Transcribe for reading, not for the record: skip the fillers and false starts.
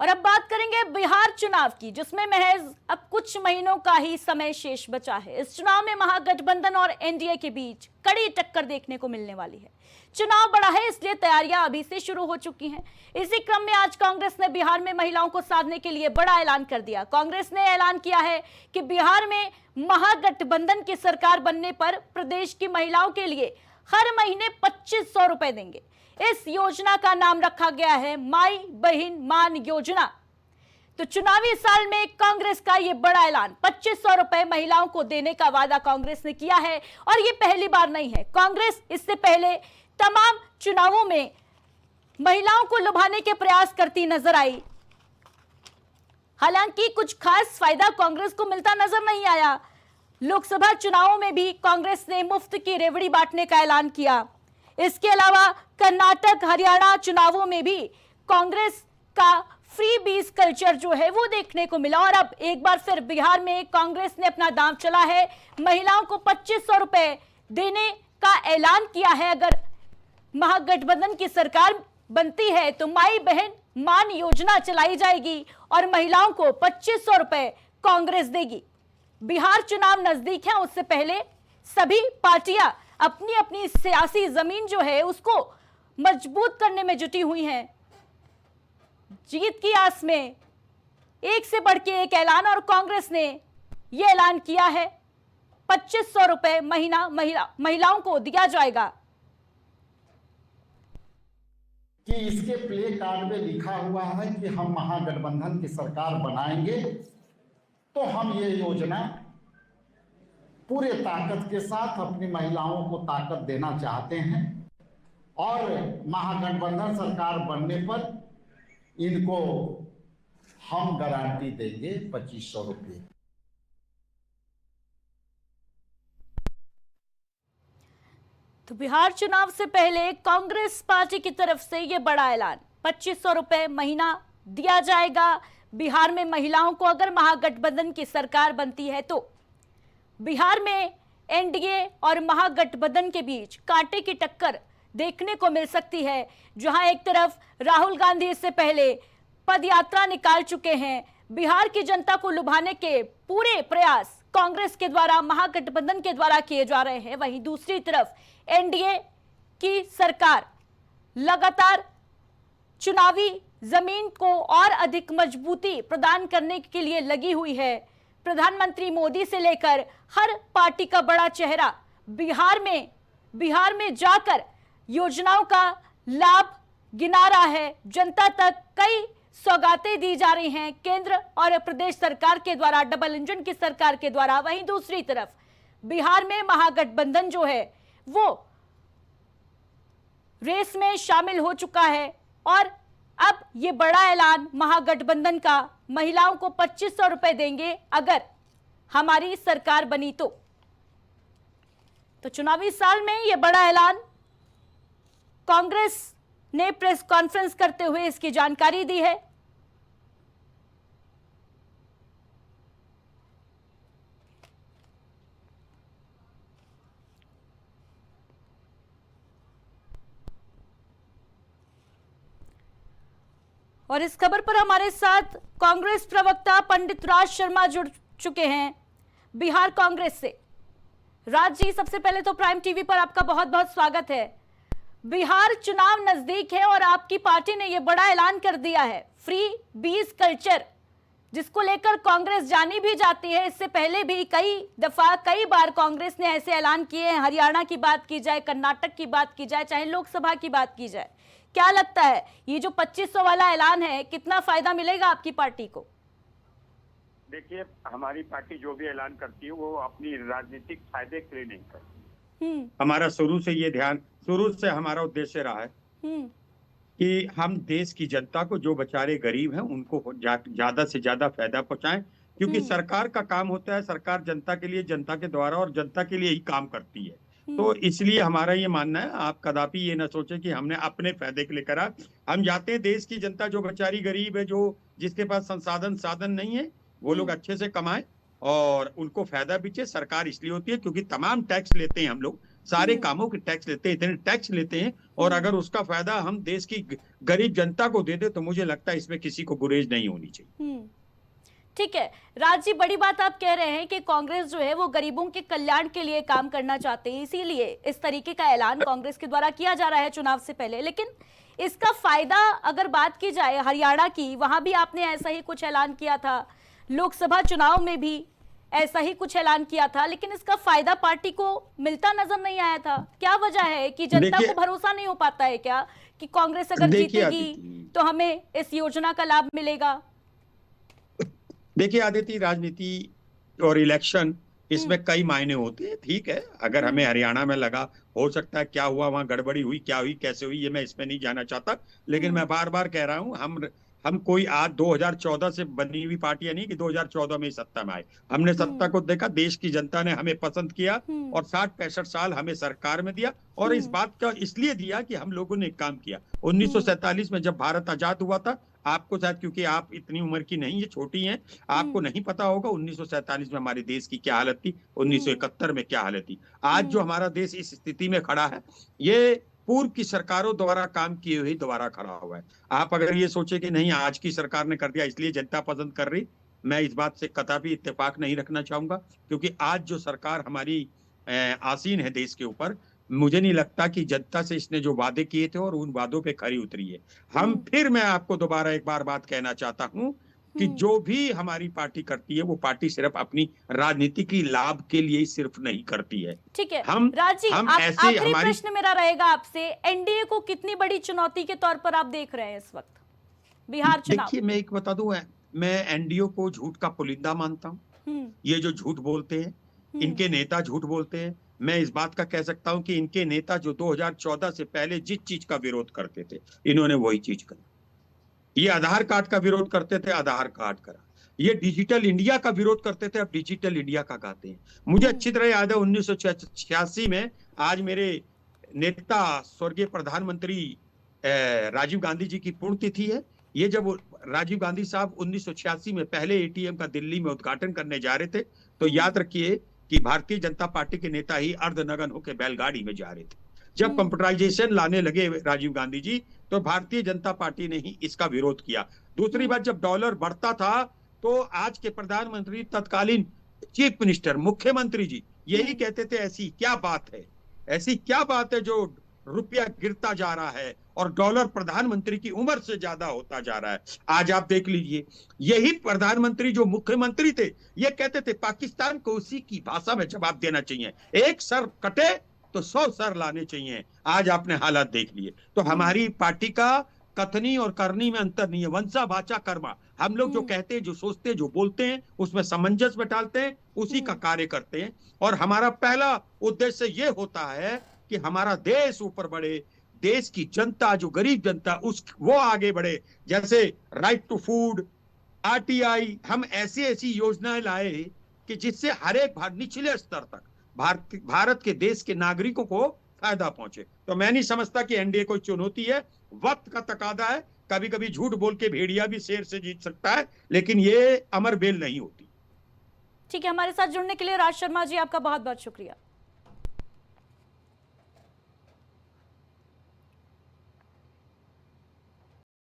और अब बात करेंगे बिहार चुनाव की, जिसमें महज अब कुछ महीनों का ही समय शेष बचा है। इस चुनाव में महागठबंधन और एनडीए के बीच कड़ी टक्कर देखने को मिलने वाली है। चुनाव बड़ा है, इसलिए तैयारियां अभी से शुरू हो चुकी हैं। इसी क्रम में आज कांग्रेस ने बिहार में महिलाओं को साधने के लिए बड़ा ऐलान कर दिया। कांग्रेस ने ऐलान किया है कि बिहार में महागठबंधन की सरकार बनने पर प्रदेश की महिलाओं के लिए हर महीने 2500 रुपए देंगे। इस योजना का नाम रखा गया है माई बहन मान योजना। तो चुनावी साल में कांग्रेस का यह बड़ा ऐलान 2500 रुपए महिलाओं को देने का वादा कांग्रेस ने किया है और यह पहली बार नहीं है। कांग्रेस इससे पहले तमाम चुनावों में महिलाओं को लुभाने के प्रयास करती नजर आई। हालांकि कुछ खास फायदा कांग्रेस को मिलता नजर नहीं आया। लोकसभा चुनावों में भी कांग्रेस ने मुफ्त की रेवड़ी बांटने का ऐलान किया। इसके अलावा कर्नाटक, हरियाणा चुनावों में भी कांग्रेस का फ्री बीज कल्चर जो है वो देखने को मिला। और अब एक बार फिर बिहार में कांग्रेस ने अपना दांव चला है। महिलाओं को 2500 रुपए देने का ऐलान किया है। अगर महागठबंधन की सरकार बनती है तो माई बहन मान योजना चलाई जाएगी और महिलाओं को 2500 रुपए कांग्रेस देगी। बिहार चुनाव नजदीक है, उससे पहले सभी पार्टियां अपनी अपनी सियासी जमीन जो है उसको मजबूत करने में जुटी हुई हैं। जीत की आस में एक से बढ़ के एक ऐलान, और कांग्रेस ने यह ऐलान किया है 2500 रुपए महीना महिलाओं को दिया जाएगा। कि इसके प्ले कार्ड में लिखा हुआ है कि हम महागठबंधन की सरकार बनाएंगे तो हम ये योजना पूरे ताकत के साथ अपनी महिलाओं को ताकत देना चाहते हैं और महागठबंधन सरकार बनने पर इनको हम गारंटी देंगे 2500 रुपये। तो बिहार चुनाव से पहले कांग्रेस पार्टी की तरफ से यह बड़ा ऐलान 2500 रुपए महीना दिया जाएगा। बिहार में महिलाओं को अगर महागठबंधन की सरकार बनती है तो बिहार में एनडीए और महागठबंधन के बीच कांटे की टक्कर देखने को मिल सकती है। जहां एक तरफ राहुल गांधी इससे पहले पदयात्रा निकाल चुके हैं, बिहार की जनता को लुभाने के पूरे प्रयास कांग्रेस के द्वारा, महागठबंधन के द्वारा किए जा रहे हैं। वहीं दूसरी तरफ एनडीए की सरकार लगातार चुनावी जमीन को और अधिक मजबूती प्रदान करने के लिए लगी हुई है। प्रधानमंत्री मोदी से लेकर हर पार्टी का बड़ा चेहरा बिहार में जाकर योजनाओं का लाभ गिना रहा है। जनता तक कई सौगातें दी जा रही हैं केंद्र और प्रदेश सरकार के द्वारा, डबल इंजन की सरकार के द्वारा। वहीं दूसरी तरफ बिहार में महागठबंधन जो है वो रेस में शामिल हो चुका है और अब ये बड़ा ऐलान महागठबंधन का, महिलाओं को 2500 रुपए देंगे अगर हमारी सरकार बनी तो चुनावी साल में ये बड़ा ऐलान कांग्रेस ने प्रेस कॉन्फ्रेंस करते हुए इसकी जानकारी दी है। और इस खबर पर हमारे साथ कांग्रेस प्रवक्ता पंडित राज शर्मा जुड़ चुके हैं बिहार कांग्रेस से। राज जी, सबसे पहले तो प्राइम टीवी पर आपका बहुत बहुत स्वागत है। बिहार चुनाव नजदीक है और आपकी पार्टी ने यह बड़ा ऐलान कर दिया है फ्री बीज कल्चर, जिसको लेकर कांग्रेस जानी भी जाती है। इससे पहले भी कई बार कांग्रेस ने ऐसे ऐलान किए हैं। हरियाणा की बात की जाए, कर्नाटक की बात की जाए, चाहे लोकसभा की बात की जाए। क्या लगता है ये जो 2500 वाला ऐलान है, कितना फायदा मिलेगा आपकी पार्टी को? देखिए, हमारी पार्टी जो भी ऐलान करती है वो अपनी राजनीतिक फायदे के लिए नहीं करती। हमारा शुरू से हमारा उद्देश्य रहा है कि हम देश की जनता को, जो बेचारे गरीब हैं, उनको ज्यादा से ज्यादा फायदा पहुंचाएं, क्योंकि सरकार का काम होता है, सरकार जनता के लिए, जनता के द्वारा और जनता के लिए ही काम करती है। तो इसलिए हमारा ये मानना है, आप कदापि ये ना सोचें कि हमने अपने फायदे के लिए करा। हम चाहते हैं देश की जनता, जो बेचारी गरीब है, जो जिसके पास साधन नहीं है, वो लोग अच्छे से कमाएं और उनको फायदा भी चाहिए। सरकार इसलिए होती है क्योंकि तमाम टैक्स लेते हैं हम लोग, सारे कामों के टैक्स लेते हैं, इतने टैक्स लेते हैं, और अगर उसका फायदा हम देश की गरीब जनता को दे दे तो मुझे लगता है इसमें किसी को गुरेज नहीं होनी चाहिए। ठीक है राज जी, बड़ी बात आप कह रहे हैं कि कांग्रेस जो है वो गरीबों के कल्याण के लिए काम करना चाहते हैं, इसीलिए इस तरीके का ऐलान कांग्रेस के द्वारा किया जा रहा है चुनाव से पहले। लेकिन इसका फायदा अगर बात की जाए हरियाणा की, वहां भी आपने ऐसा ही कुछ ऐलान किया था, लोकसभा चुनाव में भी ऐसा ही कुछ ऐलान किया था, लेकिन इसका फायदा पार्टी को मिलता नजर नहीं आया था। क्या वजह है कि जनता को भरोसा नहीं हो पाता है क्या कि कांग्रेस अगर जीतेगी तो हमें इस योजना का लाभ मिलेगा? देखिए आदित्य, राजनीति और इलेक्शन इसमें कई मायने होते हैं। ठीक है, अगर हमें हरियाणा में लगा, हो सकता है क्या हुआ वहां, गड़बड़ी हुई, क्या हुई, कैसे हुई, ये मैं इसमें नहीं जाना चाहता। लेकिन मैं बार बार कह रहा हूं, हम कोई आज 2014 से बनी हुई पार्टियां नहीं कि 2014 में ही सत्ता में आए। हमने सत्ता को देखा, देश की जनता ने हमें पसंद किया और 60-65 साल हमें सरकार में दिया। और इस बात का इसलिए दिया कि हम लोगों ने काम किया। 1947 में जब भारत आजाद हुआ था, आपको शायद, क्योंकि आप इतनी उम्र की नहीं है, छोटी हैं, आपको नहीं पता होगा 1947 में हमारे देश की क्या हालत थी, 1971 में क्या हालत थी। आज जो हमारा देश इस स्थिति में खड़ा है, ये पूर्व की सरकारों द्वारा काम किए हुए द्वारा खड़ा हुआ है। आप अगर ये सोचे कि नहीं आज की सरकार ने कर दिया इसलिए जनता पसंद कर रही, मैं इस बात से कतई इत्तेफाक नहीं रखना चाहूंगा। क्योंकि आज जो सरकार हमारी आसीन है देश के ऊपर, मुझे नहीं लगता कि जनता से इसने जो वादे किए थे और उन वादों पे खरी उतरी है। फिर मैं आपको दोबारा एक बार बात कहना चाहता हूं कि जो भी हमारी पार्टी करती है, वो पार्टी सिर्फ अपनी राजनीति की लाभ के लिए ही सिर्फ नहीं करती है। ठीक है राज जी, आखिरी प्रश्न मेरा रहेगा आपसे, एनडीए को कितनी बड़ी चुनौती के तौर पर आप देख रहे हैं इस वक्त बिहार चुनाव? देखिए, मैं एक बता दूं, मैं एनडीए को झूठ का पुलिंदा मानता हूं। ये जो झूठ बोलते हैं, इनके नेता झूठ बोलते हैं। मैं इस बात का कह सकता हूं कि इनके नेता जो 2014 से पहले जिस चीज का विरोध करते थे, इन्होंने वही चीज करी। ये आधार कार्ड का विरोध करते थे, आधार कार्ड करा। ये डिजिटल इंडिया का विरोध करते थे, अब डिजिटल इंडिया का गाते हैं। मुझे अच्छी तरह याद है 1986 में, आज मेरे नेता स्वर्गीय प्रधानमंत्री राजीव गांधी जी की पुण्यतिथि है। ये जब राजीव गांधी साहब 1986 में पहले एटीएम का दिल्ली में उद्घाटन करने जा रहे थे, तो याद रखिए कि भारतीय जनता पार्टी के नेता ही अर्धनग्न होकर बैलगाड़ी में जा रहे थे। जब कंप्यूटराइजेशन लाने लगे राजीव गांधी जी, तो भारतीय जनता पार्टी ने ही इसका विरोध किया। दूसरी बात, जब डॉलर बढ़ता था तो आज के प्रधानमंत्री, तत्कालीन चीफ मिनिस्टर, मुख्यमंत्री जी यही कहते थे, ऐसी क्या बात है, ऐसी क्या बात है जो रुपया गिरता जा रहा है और डॉलर प्रधानमंत्री की उम्र से ज्यादा होता जा रहा है। आज आप देख लीजिए, यही प्रधानमंत्री जो मुख्यमंत्री थे, ये कहते थे पाकिस्तान को उसी की भाषा में जवाब देना चाहिए, एक सर कटे तो 100 सर लाने चाहिए। आज आपने हालात देख लिए। तो हमारी पार्टी का कथनी और करनी में अंतर नहीं है, वंशा वाचा कर्मा। हम लोग जो कहते हैं, जो सोचते हैं, जो बोलते हैं, उसमें सामंजस्य बैठाते हैं, उसी का कार्य करते हैं। और हमारा पहला उद्देश्य ये होता है कि हमारा देश ऊपर बढ़े, देश की जनता, जो गरीब जनता, वो आगे बढ़े। जैसे राइट टू फूड, आरटीआई, हम ऐसी योजनाएं लाए कि जिससे हर एक निचले स्तर तक भारत के देश के नागरिकों को फायदा पहुंचे। तो मैं नहीं समझता कि एनडीए कोई चुनौती है, वक्त का तकादा है। कभी कभी झूठ बोल के भेड़िया भी शेर से जीत सकता है, लेकिन ये अमर बेल नहीं होती। ठीक है, हमारे साथ जुड़ने के लिए राज शर्मा जी आपका बहुत बहुत शुक्रिया।